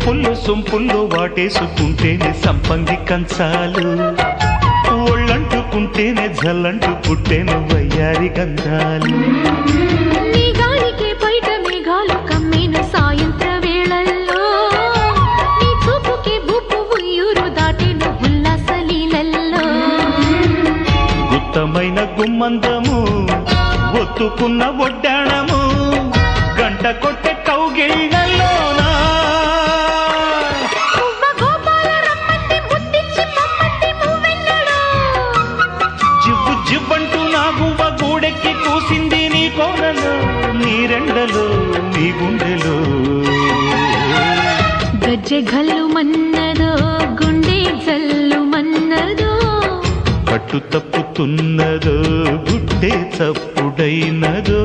వంపుల్లో సొంపుల్లో వాటేసుకుంటేనే సంపంగి కంచాలు, ఒళ్ళంటుకుంటేనే జల్లంటు పుట్టేను వయ్యారి గంధాలు. నీ గాలికే బయట మేఘాలు కమ్మేను సాయంత్ర వేళల్లో, నీ చూపుకే బూపు ఉయ్యూరు దాటేను ఉల్లాస లీలల్లో. గుత్తమైన గుమ్మందము ఒత్తుకున్న ఒడ్డాణము గంట కొట్టే కౌగిళ్ళలోనా జివ్వు జివ్వంటూ నా గువ్వ గూడెక్కి కూసింది నీ కోనలో, నీ రెండలో నీ గుండెలో. గజ్జె గల్లు మన్నదో గుండె జల్లు మన్నదో, పట్టు తప్పుతున్నదో గుడ్డే చప్పుడైనదో.